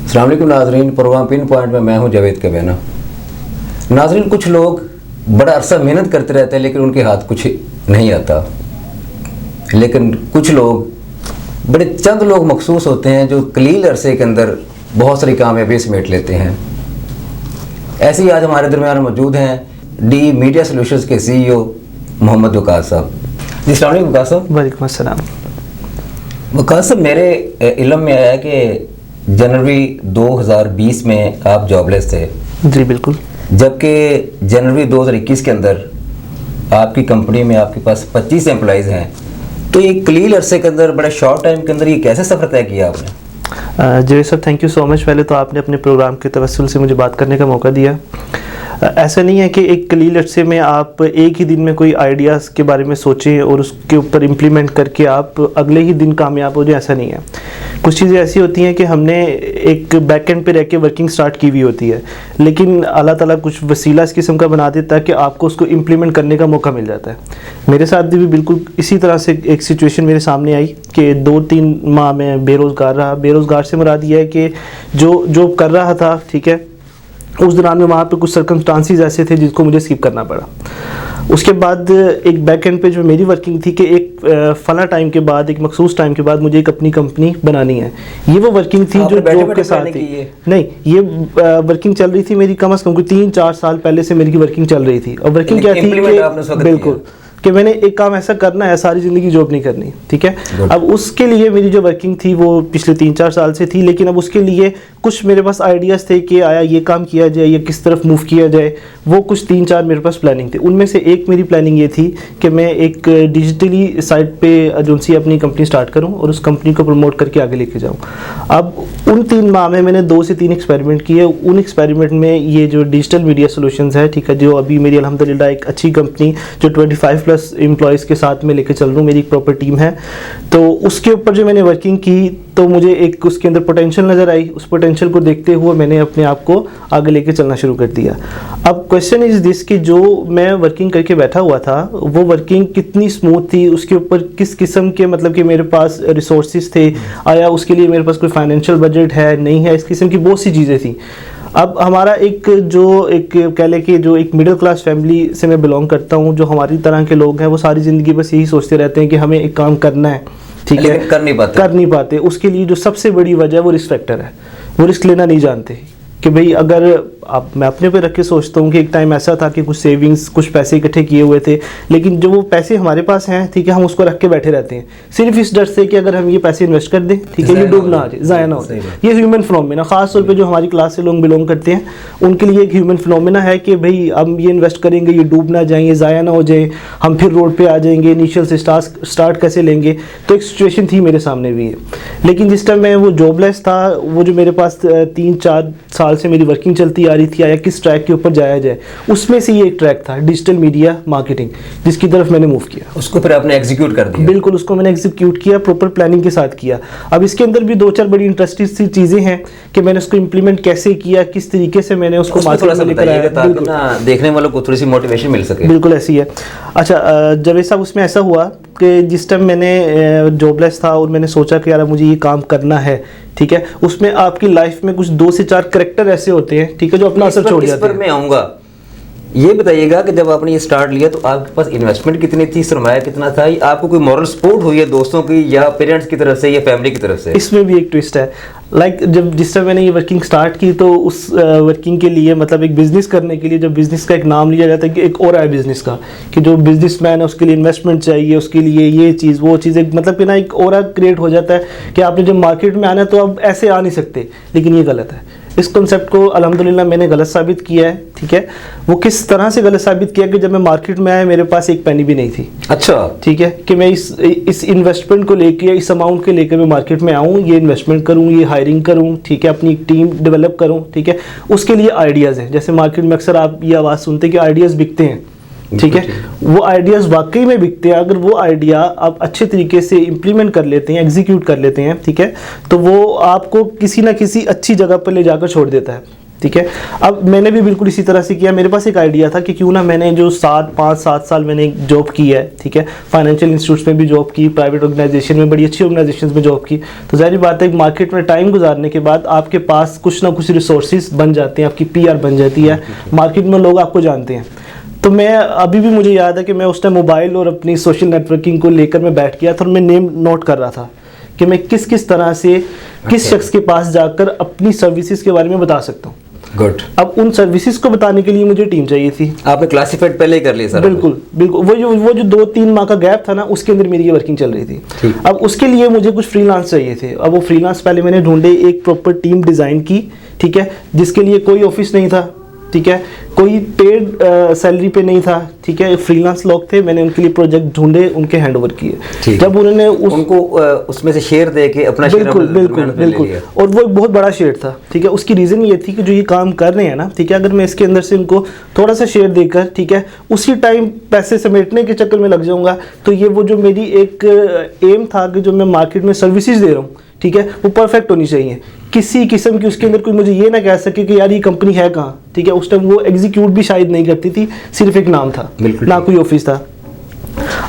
अस्सलाम वालेकुम नाज़रीन, प्रोग्राम पिन पॉइंट में मैं हूं जावेद कबीना। नाज़रीन, कुछ लोग बड़ा अरसा मेहनत करते रहते हैं लेकिन उनके हाथ कुछ नहीं आता, लेकिन कुछ लोग बड़े चंद लोग मखसूस होते हैं जो कलील अरसे के अंदर बहुत सारी कामयाबी समेट लेते हैं। ऐसे ही आज हमारे दरमियान मौजूद हैं डी मीडिया सोल्यूशंस के CEO मोहम्मद वकास साहब। जी अस्सलाम वालेकुम वकास साहब। वालेकुम अस्सलाम। वकास साहब, मेरे इल्म में आया कि जनवरी 2020 में आप जॉबलेस थे। जी बिल्कुल। जबकि जनवरी 2021 के अंदर आपकी कंपनी में आपके पास 25 एम्प्लॉइज़ हैं। तो ये कलील अरसे के अंदर, बड़े शॉर्ट टाइम के अंदर, ये कैसे सफ़र तय किया आपने? जी sir, thank you so much. पहले तो आपने अपने प्रोग्राम के तवस्सुल से मुझे बात करने का मौका दिया। ऐसा नहीं है कि एक कलील अरसे में आप एक ही दिन में कोई आइडियाज़ के बारे में सोचें और उसके ऊपर इम्प्लीमेंट करके आप अगले ही दिन कामयाब हो जाए, ऐसा नहीं है। कुछ चीज़ें ऐसी होती हैं कि हमने एक बैक एंड पे रह के वर्किंग स्टार्ट की हुई होती है, लेकिन अल्लाह ताला कुछ वसीला इस किस्म का बना देता है कि आपको उसको इम्प्लीमेंट करने का मौका मिल जाता है। मेरे साथ भी बिल्कुल इसी तरह से एक सिचुएशन मेरे सामने आई कि 2-3 माह में बेरोज़गार रहा। बेरोज़गार से मुराद ये है कि जो जॉब कर रहा था, ठीक है, उस दौरान में वहाँ पे कुछ सर्कमस्टांसिस ऐसे थे जिसको मुझे स्किप करना पड़ा। उसके बाद एक बैक एंड पे जो मेरी वर्किंग थी कि एक फला टाइम के बाद, एक मखसूस टाइम के बाद मुझे एक अपनी कंपनी बनानी है। ये वो वर्किंग थी जो जॉब के साथ थी। नहीं, ये वर्किंग चल रही थी मेरी कम से कम 3-4 साल पहले से मेरी वर्किंग चल रही थी। और वर्किंग क्या थी कि बिल्कुल कि मैंने एक काम ऐसा करना है, सारी ज़िंदगी जॉब नहीं करनी, ठीक है। अब उसके लिए मेरी जो वर्किंग थी वो पिछले 3-4 साल से थी, लेकिन अब उसके लिए कुछ मेरे पास आइडियाज़ थे कि आया ये काम किया जाए या किस तरफ मूव किया जाए। वो कुछ 3-4 मेरे पास प्लानिंग थी। उनमें से एक मेरी प्लानिंग ये थी कि मैं एक डिजिटली साइट पे एजेंसी अपनी कंपनी स्टार्ट करूं और उस कंपनी को प्रमोट करके आगे लेके जाऊं। अब उन 3 माह में मैंने 2 से 3 एक्सपेरिमेंट किए। उन एक्सपेरिमेंट में ये जो डिजिटल मीडिया सोल्यूशंस है, ठीक है, जो अभी मेरी अल्हम्दुलिल्लाह एक अच्छी कंपनी जो 25+ एम्प्लॉयज़ के साथ में लेके चल रहा हूँ, मेरी एक प्रॉपर टीम है, तो उसके ऊपर जो मैंने वर्किंग की तो मुझे एक उसके अंदर पोटेंशियल नज़र आई। उस पोटेंशियल को देखते हुए मैंने अपने आप को आगे लेके चलना शुरू कर दिया। अब क्वेश्चन इज़ दिस कि जो मैं वर्किंग करके बैठा हुआ था वो वर्किंग कितनी स्मूथ थी, उसके ऊपर किस किस्म के मतलब कि मेरे पास रिसोर्सेज थे, आया उसके लिए मेरे पास कोई फाइनेंशियल बजट है, नहीं है, इस किस्म की बहुत सी चीज़ें थी। अब हमारा एक कह लें कि जो एक मिडिल क्लास फैमिली से मैं बिलोंग करता हूँ, जो हमारी तरह के लोग हैं वो सारी ज़िंदगी बस यही सोचते रहते हैं कि हमें एक काम करना है, ठीक है, कर नहीं पाते। उसके लिए जो सबसे बड़ी वजह वो रिस्क फैक्टर है। वो रिस्क लेना नहीं जानते कि भाई अगर मैं अपने पे रख के सोचता हूँ कि एक टाइम ऐसा था कि कुछ सेविंग्स, कुछ पैसे इकट्ठे किए हुए थे, लेकिन जो वो पैसे हमारे पास हैं, ठीक है, हम उसको रख के बैठे रहते हैं सिर्फ इस डर से कि अगर हम ये पैसे इन्वेस्ट कर दें, ठीक है, ये डूब ना आ जाए, ज़ाया ना हो जाए। ये ह्यूमन फिनोमेना, ख़ास तौर पे जो हमारी क्लास से लोग बिलोंग करते हैं उनके लिए एक ह्यूमन फिनोमेना है कि भाई हम ये इन्वेस्ट करेंगे, ये डूब ना जाए, ये ज़ाया ना हो जाए, हम फिर रोड पर आ जाएंगे, इनिशियल से स्टार्ट कैसे लेंगे। तो एक सिचुएशन थी मेरे सामने भी है। लेकिन जिस टाइम मैं वो जॉबलेस था, वो जो मेरे पास 3-4 साल से मेरी वर्किंग चलती आ रही थी, आया किस ट्रैक के ऊपर जाया जाए, उसमें से ये एक ट्रैक था डिजिटल मीडिया मार्केटिंग, जिसकी तरफ मैंने मूव किया। उसको फिर आपने एग्जीक्यूट कर दिया? बिल्कुल, उसको मैंने एग्जीक्यूट किया, प्रॉपर प्लानिंग के साथ किया। अब इसके अंदर भी 2-4 बड़ी इंटरेस्टिंग सी चीज़ें हैं कि मैंने उसको इम्प्लीमेंट कैसे किया, किस तरीके से मैंने उसको मार्केट में लेकर आया, ताकि देखने वालों को थोड़ी सी मोटिवेशन मिल सके। बिल्कुल ऐसी है। अच्छा जावेद साहब, उसमें ऐसा हुआ कि जिस टाइम मैंने जॉबलेस था और मैंने सोचा कि यार मुझे ये काम करना है, ठीक है, उसमें आपकी लाइफ में कुछ 2 से 4 करैक्टर ऐसे होते हैं, ठीक है, जो अपना असर छोड़ जाते हैं। इस पर मैं आऊँगा। ये बताइएगा कि जब आपने ये स्टार्ट लिया तो आपके पास इन्वेस्टमेंट कितनी थी, सरमाया कितना था, आपको कोई मॉरल सपोर्ट हुई है दोस्तों की या पेरेंट्स की तरफ से या फैमिली की तरफ से? इसमें भी एक ट्विस्ट है। जिस टाइम मैंने ये वर्किंग स्टार्ट की तो उस वर्किंग के लिए, मतलब एक बिज़नेस करने के लिए, जब बिज़नेस का एक नाम लिया जाता है कि एक और है बिज़नेस का, कि जो बिजनेसमैन है उसके लिए इन्वेस्टमेंट चाहिए, उसके लिए ये चीज़ वो चीज़, मतलब कि ना एक और क्रिएट हो जाता है कि आपने जब मार्केट में आना है तो अब ऐसे आ नहीं सकते। लेकिन ये गलत है। इस कॉन्सेप्ट को अल्हम्दुलिल्लाह मैंने गलत साबित किया है, ठीक है। वो किस तरह से गलत साबित किया कि जब मैं मार्केट में आया मेरे पास एक पेनी भी नहीं थी। अच्छा, ठीक है, कि मैं इस इन्वेस्टमेंट को लेके, इस अमाउंट के लेकर मैं मार्केट में आऊँ, ये इन्वेस्टमेंट करूँ, ये हायरिंग करूँ, ठीक है, अपनी टीम डेवलप करूँ, ठीक है। उसके लिए आइडियाज़ हैं। जैसे मार्केट में अक्सर आप ये आवाज़ सुनते हैं कि आइडियाज़ बिकते हैं, ठीक है, वो आइडियाज़ वाकई में बिकते हैं। अगर वो आइडिया आप अच्छे तरीके से इम्प्लीमेंट कर लेते हैं, एग्जीक्यूट कर लेते हैं, ठीक है, तो वो आपको किसी ना किसी अच्छी जगह पर ले जाकर छोड़ देता है। ठीक है। अब मैंने भी बिल्कुल इसी तरह से किया। मेरे पास एक आइडिया था कि क्यों ना मैंने जो 5-7 साल मैंने एक जॉब की है, ठीक है, फाइनेंशियल इंस्टीट्यूट्स में भी जॉब की, प्राइवेट ऑर्गेनाइजेशन में, बड़ी अच्छी ऑर्गेनाइजेशन में जॉब की, तो जाहिर बात है मार्केट में टाइम गुजारने के बाद आपके पास कुछ ना कुछ रिसोर्सेज बन जाते हैं, आपकी PR बन जाती है, मार्केट में लोग आपको जानते हैं। तो मैं अभी भी मुझे याद है कि मैं उस टाइम मोबाइल और अपनी सोशल नेटवर्किंग को लेकर मैं बैठ गया था और मैं नेम नोट कर रहा था कि मैं किस किस तरह से किस शख्स के पास जाकर अपनी सर्विसेज के बारे में बता सकता हूँ। गुड। अब उन सर्विसेज को बताने के लिए मुझे टीम चाहिए थी। आपने क्लासिफाइड पहले ही कर लिया सर? बिल्कुल बिल्कुल। वो जो 2-3 माह का गैप था ना, उसके अंदर मेरी ये वर्किंग चल रही थी। अब उसके लिए मुझे कुछ फ्रीलांस चाहिए थे। अब वो फ्रीलांस पहले मैंने ढूंढे, एक प्रॉपर टीम डिज़ाइन की, ठीक है, जिसके लिए कोई ऑफिस नहीं था, ठीक है, कोई पेड सैलरी पे नहीं था, ठीक है, फ्रीलांस लोग थे। मैंने उनके लिए प्रोजेक्ट ढूंढे, उनके हैंडओवर किए। जब उन्होंने उनको उसमें से शेयर दे के अपना बिल्कुल बिल्कुल बिल्कुल, और वो एक बहुत बड़ा शेयर था, ठीक है। उसकी रीज़न ये थी कि जो ये काम कर रहे हैं ना, ठीक है, अगर मैं इसके अंदर से उनको थोड़ा सा शेयर देकर, ठीक है, उसी टाइम पैसे समेटने के चक्कर में लग जाऊंगा, तो ये वो जो मेरी एक एम था कि जो मैं मार्केट में सर्विसेज दे रहा हूँ, ठीक है, वो परफेक्ट होनी चाहिए। किसी किस्म की उसके अंदर कोई मुझे ये ना कह सके कि यार ये कंपनी है कहाँ, ठीक है। उस टाइम वो एग्जीक्यूट भी शायद नहीं करती थी, सिर्फ एक नाम था, ना कोई ऑफिस था।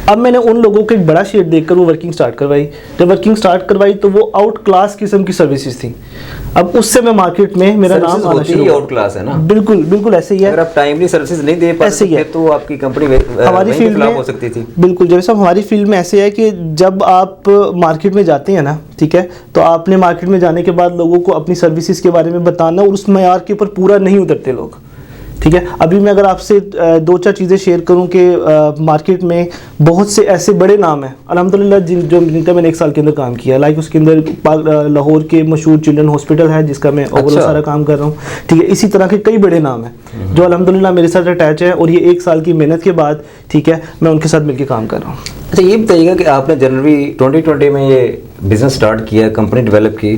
अब मैंने उन लोगों को एक बड़ा शेड देकर वो वर्किंग स्टार्ट करवाई। जब वर्किंग स्टार्ट करवाई तो वो आउट क्लास किस्म की सर्विसेज थी। अब उससे मैं मार्केट में मेरा नाम आना शुरू हुआ। आउट क्लास है ना? बिल्कुल बिल्कुल ऐसे ही है। अगर आप टाइमली सर्विसेज नहीं दे पाते तो आपकी कंपनी हमारी फील्ड में हो सकती थी। बिल्कुल, जैसे हमारी फील्ड में ऐसे है कि जब आप मार्केट में जाते हैं ना, ठीक है, तो आपने मार्केट में जाने के बाद लोगों को अपनी सर्विसेज के बारे में बताना और उस मयार के ऊपर पूरा नहीं उतरते लोग, ठीक है। अभी मैं अगर आपसे 2-4 चीज़ें शेयर करूं कि मार्केट में बहुत से ऐसे बड़े नाम हैं अल्हम्दुलिल्लाह जिनका मैंने 1 साल के अंदर काम किया। लाइक उसके अंदर लाहौर के मशहूर चिल्ड्रन हॉस्पिटल है जिसका मैं ओवरऑल सारा काम कर रहा हूं, ठीक है। इसी तरह के कई बड़े नाम हैं जो अल्हम्दुलिल्लाह मेरे साथ अटैच है और ये 1 साल की मेहनत के बाद, ठीक है, मैं उनके साथ मिलकर काम कर रहा हूँ। अच्छा, ये बताइएगा कि आपने जनवरी 2020 में ये बिजनेस स्टार्ट किया, कंपनी डेवलप की,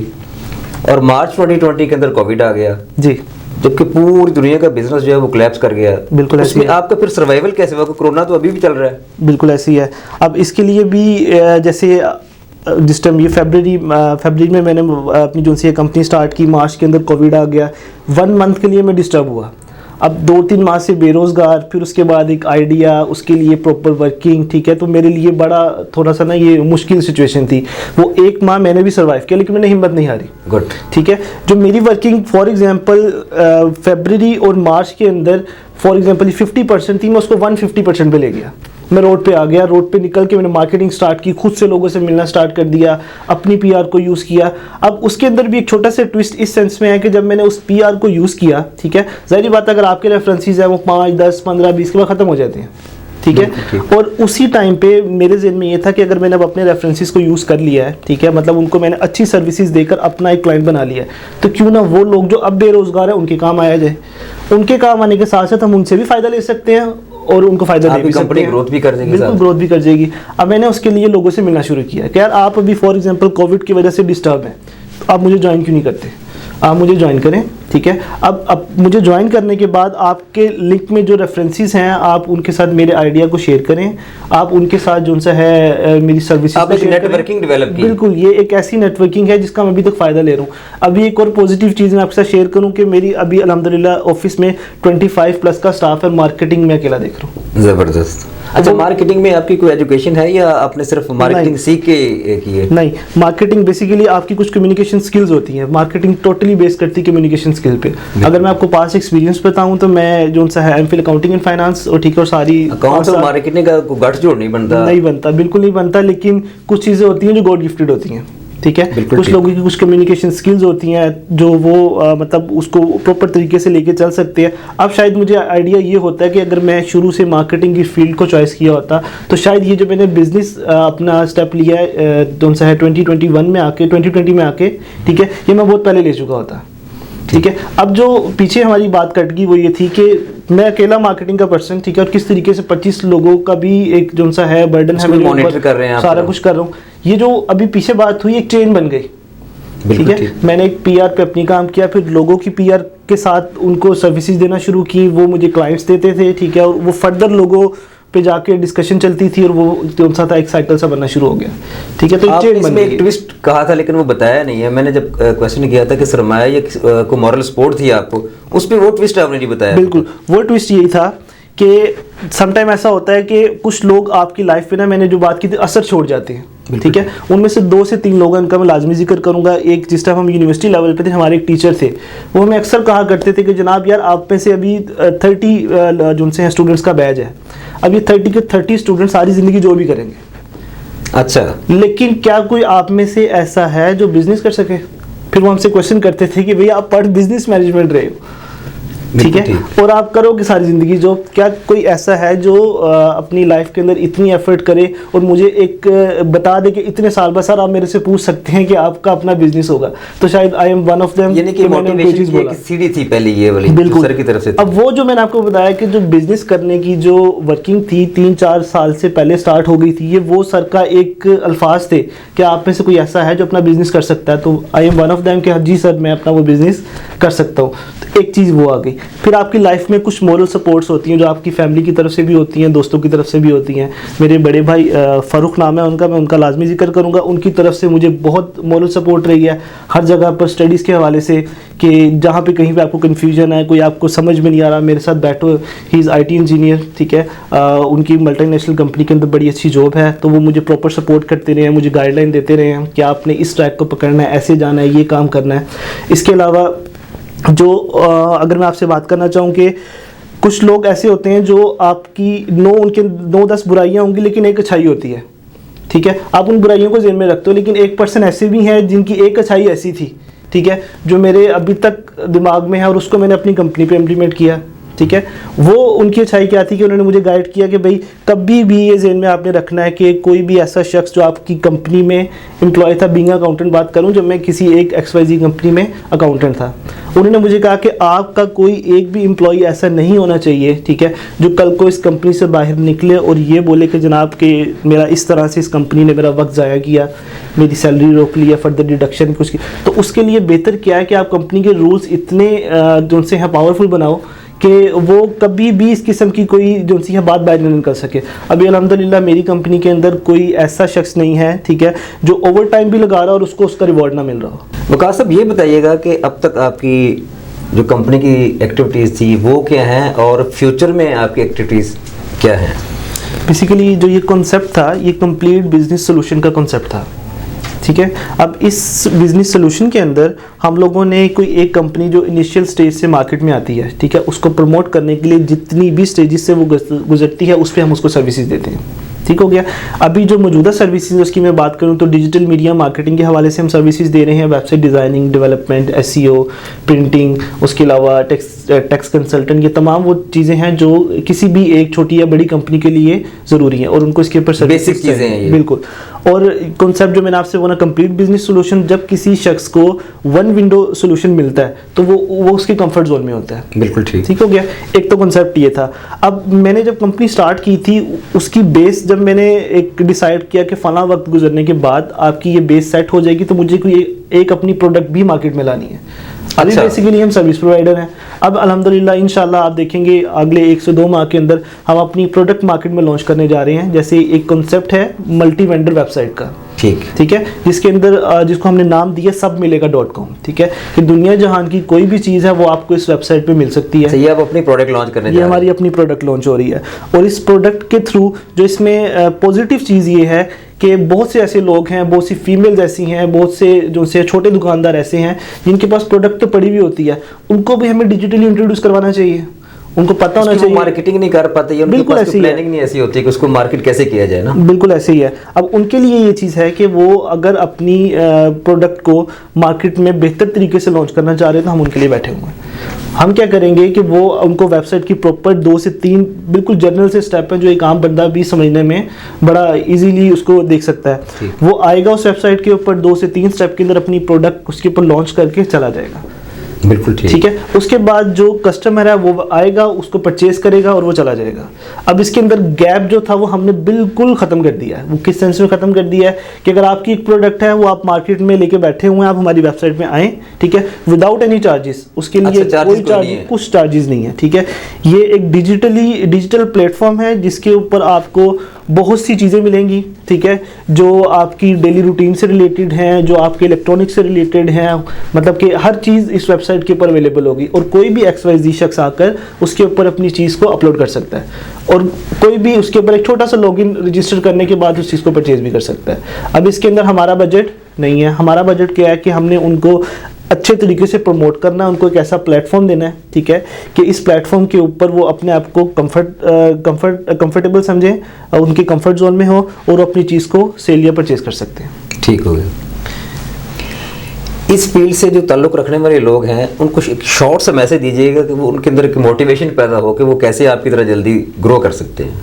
और मार्च 2020 के अंदर कोविड आ गया जी, जबकि पूरी दुनिया का बिजनेस जो है वो कोलैप्स कर गया। बिल्कुल ऐसे ही है। आपका फिर सर्वाइवल कैसे हुआ? कोरोना तो अभी भी चल रहा है। बिल्कुल ऐसे ही है। अब इसके लिए भी जैसे जिस टाइम ये फरवरी में मैंने अपनी जो सी कंपनी स्टार्ट की, मार्च के अंदर कोविड आ गया। 1 मंथ के लिए मैं डिस्टर्ब हुआ। अब 2-3 माह से बेरोज़गार, फिर उसके बाद एक आइडिया, उसके लिए प्रॉपर वर्किंग, ठीक है। तो मेरे लिए बड़ा थोड़ा सा ना ये मुश्किल सिचुएशन थी। वो 1 माह मैंने भी सर्वाइव किया, लेकिन मैंने हिम्मत नहीं हारी। गुड, ठीक है। जो मेरी वर्किंग फॉर एग्जांपल फरवरी और मार्च के अंदर फॉर एग्जांपल 50% थी, मैं उसको 150% पे ले गया। मैं रोड पे आ गया, रोड पे निकल के मैंने मार्केटिंग स्टार्ट की, खुद से लोगों से मिलना स्टार्ट कर दिया, अपनी PR को यूज़ किया। अब उसके अंदर भी एक छोटा सा ट्विस्ट इस सेंस में है कि जब मैंने उस PR को यूज़ किया, ठीक है, ज़ाहिर बात है अगर आपके रेफरेंसेस हैं वो 5, 10, 15, 20 के बाद ख़त्म हो जाते हैं, ठीक है। और उसी टाइम पे मेरे ज़हन में ये था कि अगर मैंने अब अपने रेफरेंसेस को यूज़ कर लिया है, ठीक है, मतलब उनको मैंने अच्छी सर्विसेज देकर अपना एक क्लाइंट बना लिया है, तो क्यों ना वो लोग जो अब बेरोज़गार है उनके काम आया जाए। उनके काम आने के साथ साथ हम उनसे भी फ़ायदा ले सकते हैं और उनको फायदा दे भी सकते हैं। ग्रोथ भी कर जाएगी, बिल्कुल ग्रोथ भी कर जाएगी। अब मैंने उसके लिए लोगों से मिलना शुरू किया कि यार आप अभी फॉर एग्जांपल कोविड की वजह से डिस्टर्ब हैं, तो आप मुझे ज्वाइन क्यों नहीं करते? आप मुझे ज्वाइन करें, ठीक है। अब मुझे ज्वाइन करने के बाद आपके लिंक में जो रेफरेंसेस हैं आप उनके साथ मेरे आइडिया को शेयर करें, आप उनके साथ जो सा है मेरी सर्विसेज आपने नेटवर्किंग डेवलप की। बिल्कुल, ये एक ऐसी नेटवर्किंग है जिसका मैं अभी तक फ़ायदा ले रहा हूँ। अभी एक और पॉजिटिव चीज़ मैं आपके साथ शेयर करूँ कि मेरी अभी अल्हम्दुलिल्लाह ऑफिस में 25+ का स्टाफ है। मार्केटिंग में अकेला देख रहा हूँ। ज़बरदस्त। अच्छा, मार्केटिंग में आपकी कोई एजुकेशन है या आपने सिर्फ मार्केटिंग सीख के की है? नहीं, मार्केटिंग बेसिकली आपकी कुछ कम्युनिकेशन स्किल्स होती हैं। मार्केटिंग टोटली बेस करती है कम्युनिकेशन स्किल पे। अगर मैं आपको पास एक्सपीरियंस बताऊं तो मैं जो सा है MPhil अकाउंटिंग एंड फाइनेंस, और ठीक है, और सारी अकाउंट्स और मार्केटिंग का गठजोड़ नहीं बनता, बिल्कुल नहीं बनता, लेकिन कुछ चीज़ें होती हैं जो गॉड गिफ्टेड होती हैं, ठीक है। कुछ लोगों की कुछ कम्युनिकेशन स्किल्स होती हैं जो वो मतलब उसको प्रॉपर तरीके से लेके चल सकते हैं। अब शायद मुझे आइडिया ये होता है कि अगर मैं शुरू से मार्केटिंग की फील्ड को चॉइस किया होता तो शायद ये जो मैंने बिजनेस अपना स्टेप लिया है कौन सा है 2020 में आके, ठीक है, ये मैं बहुत पहले ले चुका होता, ठीक है। अब जो पीछे हमारी बात कट गई वो ये थी कि मैं अकेला मार्केटिंग का पर्सन, ठीक है, और किस तरीके से 25 लोगों का भी एक जो सा है बर्डन है, मॉनिटर कर रहे हैं, सारा कुछ कर रहा हूँ। ये जो अभी पीछे बात हुई एक चेन बन गई, ठीक है। मैंने एक PR पे अपनी काम किया, फिर लोगों की PR के साथ उनको सर्विसेज देना शुरू की, वो मुझे क्लाइंट्स देते थे, ठीक है, और वो फर्दर लोगों पे जाके डिस्कशन चलती थी और वो जो सा था एक साइकिल सा बनना शुरू हो गया। ठीक है, तो आपने चेन बन इसमें गई। एक ट्विस्ट कहा था लेकिन वो बताया नहीं है। मैंने जब क्वेश्चन किया था कि सरमाया ये को मॉरल सपोर्ट थी आपको, उस पे वो ट्विस्ट आपने नहीं बताया। बिल्कुल, वो ट्विस्ट यही था कि समटाइम ऐसा होता है कि कुछ लोग आपकी लाइफ पे ना, मैंने जो बात की थी, असर छोड़ जाते हैं। ठीक है, उनमें से 2 से 3 लोगों का मैं लाजमी जिक्र करूंगा। एक जिस टाइम हम यूनिवर्सिटी लेवल पे थे, हमारे एक टीचर थे, वो हमें अक्सर कहा करते थे कि जनाब यार आप में से अभी 30 जो उनसे हैं स्टूडेंट्स का बैच है, अब ये 30 के 30 स्टूडेंट सारी ज़िंदगी जो भी करेंगे। अच्छा, लेकिन क्या कोई आप में से ऐसा है जो बिजनेस कर सके? फिर वो हमसे क्वेश्चन करते थे कि भैया आप पढ़ बिजनेस मैनेजमेंट रहे हो, ठीक है, और आप करोगे सारी ज़िंदगी जो, क्या कोई ऐसा है जो अपनी लाइफ के अंदर इतनी एफर्ट करे और मुझे एक बता दे कि इतने साल बाद सर आप मेरे से पूछ सकते हैं कि आपका अपना बिजनेस होगा? तो शायद I am one of them. यानी कि मोटिवेशन की एक सीढ़ी थी पहले ये वाली, बिल्कुल सर की तरफ से। अब वो जो मैंने आपको बताया कि जो बिजनेस करने की जो वर्किंग थी 3-4 साल से पहले स्टार्ट हो गई थी, ये वो सर का एक अल्फाज थे कि आप में से कोई ऐसा है जो अपना बिजनेस कर सकता है। तो I am one of them कि जी सर मैं अपना वो बिजनेस कर सकता हूँ। तो एक चीज़ वो आ गई। फिर आपकी लाइफ में कुछ मोरल सपोर्ट्स होती हैं जो आपकी फैमिली की तरफ से भी होती हैं, दोस्तों की तरफ से भी होती हैं। मेरे बड़े भाई फ़ारूक नाम है उनका, मैं उनका लाजमी जिक्र करूँगा। उनकी तरफ से मुझे बहुत मोरल सपोर्ट रही है हर जगह पर, स्टडीज़ के हवाले से, कि जहाँ पे कहीं पे आपको कन्फ्यूजन है, कोई आपको समझ में नहीं आ रहा, मेरे साथ बैठो। ही इज़ IT इंजीनियर, ठीक है, उनकी मल्टीनेशनल कंपनी के अंदर बड़ी अच्छी जॉब है, तो वो मुझे प्रॉपर सपोर्ट करते रहे हैं, मुझे गाइडलाइन देते रहे हैं कि आपने इस ट्रैक को पकड़ना है, ऐसे जाना है, ये काम करना है। इसके अलावा जो अगर मैं आपसे बात करना चाहूँ कि कुछ लोग ऐसे होते हैं जो आपकी उनके 9-10 बुराइयां होंगी लेकिन एक अच्छाई होती है। ठीक है, आप उन बुराइयों को ज़हन में रखते हो, लेकिन 1% ऐसे भी हैं जिनकी एक अच्छाई ऐसी थी, ठीक है, जो मेरे अभी तक दिमाग में है और उसको मैंने अपनी कंपनी पे इम्प्लीमेंट किया। ठीक है, वो उनकी अच्छाई क्या थी कि उन्होंने मुझे गाइड किया कि भाई कभी भी ये ज़हन में आपने रखना है कि कोई भी ऐसा शख्स जो आपकी कंपनी में एम्प्लॉय था, बीइंग अकाउंटेंट बात करूं, जब मैं किसी एक XYZ कंपनी में अकाउंटेंट था, उन्होंने मुझे कहा कि आपका कोई एक भी एम्प्लॉय ऐसा नहीं होना चाहिए, ठीक है, जो कल को इस कंपनी से बाहर निकले और ये बोले कि जनाब कि मेरा इस तरह से इस कंपनी ने मेरा वक्त ज़ाया किया, मेरी सैलरी रोक लिया, फर्दर डिडक्शन कुछ की। तो उसके लिए बेहतर क्या है कि आप कंपनी के रूल्स इतने जो उनसे हैं पावरफुल बनाओ कि वो कभी भी इस किस्म की कोई जो सी है बात बाहर नहीं निकल सके। अभी अल्हम्दुलिल्लाह मेरी कंपनी के अंदर कोई ऐसा शख्स नहीं है, ठीक है, जो ओवर टाइम भी लगा रहा हो और उसको उसका रिवॉर्ड ना मिल रहा हो। वकास साहब ये बताइएगा कि अब तक आपकी जो कंपनी की एक्टिविटीज़ थी वो क्या हैं और फ्यूचर में आपकी एक्टिविटीज़ क्या हैं? बेसिकली जो ये कॉन्सेप्ट था, ये कंप्लीट बिजनेस सोल्यूशन का कॉन्सेप्ट था। ठीक है, अब इस बिजनेस सोल्यूशन के अंदर हम लोगों ने कोई एक कंपनी जो इनिशियल स्टेज से मार्केट में आती है, ठीक है, उसको प्रमोट करने के लिए जितनी भी स्टेजेस से वो गुजरती है उस पर हम उसको सर्विसेज देते हैं। ठीक हो गया। अभी जो मौजूदा सर्विसेज उसकी मैं बात करूं तो डिजिटल मीडिया मार्केटिंग के हवाले से हम सर्विसेज दे रहे हैं, website designing, development, SEO, printing, उसके अलावा टैक्स कंसल्टेंट। ये तमाम वो चीज़ें हैं जो किसी भी एक छोटी या बड़ी कंपनी के लिए ज़रूरी है और उनको इसके ऊपर बेसिक चीज़ें हैं ये। बिल्कुल। और कॉन्सेप्ट जो मैंने आपसे बोला कंप्लीट बिजनेस सोल्यूशन, जब किसी शख्स को वन विंडो सोल्यूशन मिलता है तो वो उसके कंफर्ट जोन में होता है। बिल्कुल ठीक हो गया। एक तो कॉन्सेप्ट ये था। अब मैंने जब कंपनी स्टार्ट की थी उसकी बेस जब मैंने एक डिसाइड किया कि फला वक्त गुजरने के बाद आपकी ये बेस सेट हो जाएगी तो मुझे कोई एक अपनी प्रोडक्ट भी मार्केट में लानी है। अभी बेसिकली हम सर्विस प्रोवाइडर हैं। अब अल्हम्दुलिल्लाह इंशाल्लाह आप देखेंगे अगले 1 से 2 माह के अंदर हम अपनी प्रोडक्ट मार्केट में लॉन्च करने जा रहे हैं। जैसे एक कॉन्सेप्ट है मल्टी वेंडर वेबसाइट का, ठीक है, जिसके अंदर जिसको हमने नाम दिया सबमिलेगा.com। ठीक है, कि दुनिया जहान की कोई भी चीज़ है वो आपको इस वेबसाइट पे मिल सकती है। ये आप अपनी प्रोडक्ट लॉन्च करने जा रहे हैं। ये हमारी अपनी प्रोडक्ट लॉन्च हो रही है और इस प्रोडक्ट के थ्रू जो इसमें पॉजिटिव चीज़ ये है कि बहुत से ऐसे लोग हैं, बहुत सी फीमेल्स ऐसी हैं, बहुत से जो से छोटे दुकानदार ऐसे हैं जिनके पास प्रोडक्ट तो पड़ी हुई होती है, उनको भी हमें डिजिटली इंट्रोड्यूस करवाना चाहिए। उनको पता होना चाहिए, मार्केटिंग नहीं कर पाते, ये उनके पास प्लानिंग नहीं ऐसी होती कि उसको मार्केट कैसे किया जाए ना। बिल्कुल ऐसे ही है। अब उनके लिए ये चीज़ है कि वो अगर अपनी प्रोडक्ट को मार्केट में बेहतर तरीके से लॉन्च करना चाह रहे हैं तो हम उनके लिए बैठे हुए हैं। हम क्या करेंगे कि वो उनको वेबसाइट की प्रॉपर 2 से 3 बिल्कुल जनरल से स्टेप हैं जो एक आम बंदा भी समझने में बड़ा इजीली उसको देख सकता है। वो आएगा उस वेबसाइट के ऊपर 2 से 3 स्टेप के अंदर अपनी प्रोडक्ट उसके ऊपर लॉन्च करके चला जाएगा। बिल्कुल ठीक है। उसके बाद जो कस्टमर है वो आएगा, उसको परचेज करेगा और वो चला जाएगा। अब इसके अंदर गैप जो था वो हमने बिल्कुल ख़त्म कर दिया है। वो किस सेंस में ख़त्म कर दिया है कि अगर आपकी एक प्रोडक्ट है वो आप मार्केट में लेके बैठे हुए हैं, आप हमारी वेबसाइट में आएँ, ठीक है, विदाउट एनी चार्जेस, उसके लिए कोई चार्जेस, कुछ चार्जेस नहीं है, ठीक है। ये एक डिजिटल प्लेटफॉर्म है जिसके ऊपर आपको बहुत सी चीज़ें मिलेंगी, ठीक है, जो आपकी डेली रूटीन से रिलेटेड हैं, जो आपके इलेक्ट्रॉनिक्स से रिलेटेड हैं, मतलब कि हर चीज़ इस वेबसाइट के ऊपर अवेलेबल होगी और कोई भी XYZ शख्स आकर उसके ऊपर अपनी चीज़ को अपलोड कर सकता है और कोई भी उसके ऊपर एक छोटा सा लॉगिन रजिस्टर करने के बाद उस चीज़ को परचेज भी कर सकता है। अब इसके अंदर हमारा बजट नहीं है। हमारा बजट क्या है कि हमने उनको अच्छे तरीके से प्रमोट करना है, उनको एक ऐसा प्लेटफॉर्म देना है, ठीक है, कि इस प्लेटफॉर्म के ऊपर वो अपने आप को कंफर्टेबल समझें, उनके कंफर्ट जोन में हो और अपनी चीज़ को सेल या परचेज कर सकते हैं। ठीक हो गया। इस फील्ड से जो ताल्लुक़ रखने वाले लोग हैं उनको एक शॉर्ट सा मैसेज दीजिएगा कि वो उनके अंदर एक मोटिवेशन पैदा हो कि वो कैसे आपकी तरह जल्दी ग्रो कर सकते हैं।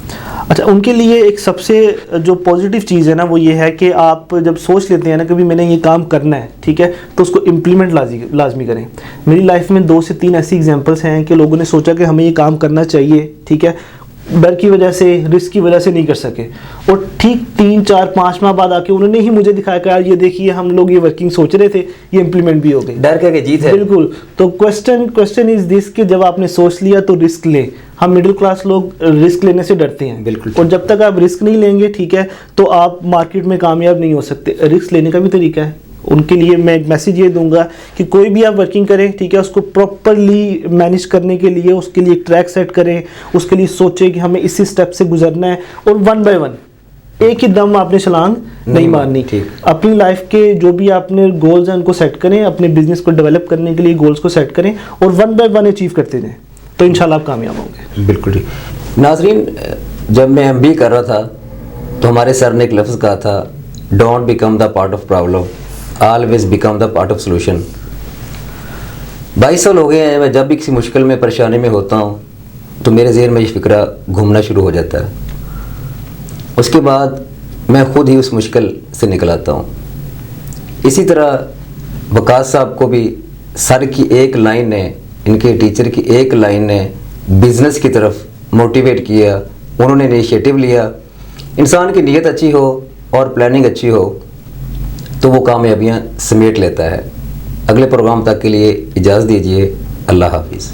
अच्छा, उनके लिए एक सबसे जो पॉजिटिव चीज़ है ना वो ये है कि आप जब सोच लेते हैं ना कि भी मैंने ये काम करना है, ठीक है, तो उसको इम्प्लीमेंट लाजमी करें। मेरी लाइफ में 2 से 3 ऐसी एग्जांपल्स हैं कि लोगों ने सोचा कि हमें ये काम करना चाहिए, ठीक है, डर की वजह से, रिस्क की वजह से नहीं कर सके और ठीक 3, 4, 5 माह बाद आके उन्होंने ही मुझे दिखाया कि यार ये देखिए हम लोग ये वर्किंग सोच रहे थे, ये इम्प्लीमेंट भी हो गई। डर क्या कि जीत है। बिल्कुल। तो क्वेश्चन इज दिस कि जब आपने सोच लिया तो रिस्क ले। हम मिडिल क्लास लोग रिस्क लेने से डरते हैं। बिल्कुल। और जब तक आप रिस्क नहीं लेंगे, ठीक है, तो आप मार्केट में कामयाब नहीं हो सकते। रिस्क लेने का भी तरीका है। उनके लिए मैं एक मैसेज ये दूंगा कि कोई भी आप वर्किंग करें, ठीक है, उसको प्रॉपरली मैनेज करने के लिए उसके लिए एक ट्रैक सेट करें, उसके लिए सोचें कि हमें इसी स्टेप से गुजरना है और 1 बाय 1 एक ही दम आपने छलांग नहीं मारनी। अपनी लाइफ के जो भी आपने गोल्स हैं उनको सेट करें, अपने बिजनेस को डेवलप करने के लिए गोल्स को सेट करें और 1 बाय 1 अचीव करते जाएं, तो इंशाल्लाह आप कामयाब होंगे। बिल्कुल ठीक। नाजरीन, जब मैं MBA कर रहा था तो हमारे सर ने एक लफ्ज़ कहा था, don't become the part of problem, always become the part of solution. 22 साल हो गए हैं, मैं जब भी किसी मुश्किल में, परेशानी में होता हूँ तो मेरे ज़हन में ये फिक्रा घूमना शुरू हो जाता है। उसके बाद मैं ख़ुद ही उस मुश्किल से निकल आता हूँ। इसी तरह वकास साहब को भी सर की एक लाइन ने, इनके टीचर की एक लाइन ने बिज़नेस की तरफ मोटिवेट किया। उन्होंने इनिशिएटिव लिया। इंसान की नीयत अच्छी हो और प्लानिंग अच्छी हो तो वो कामयाबियाँ समेट लेता है। अगले प्रोग्राम तक के लिए इजाज़त दीजिए। अल्लाह हाफिज़।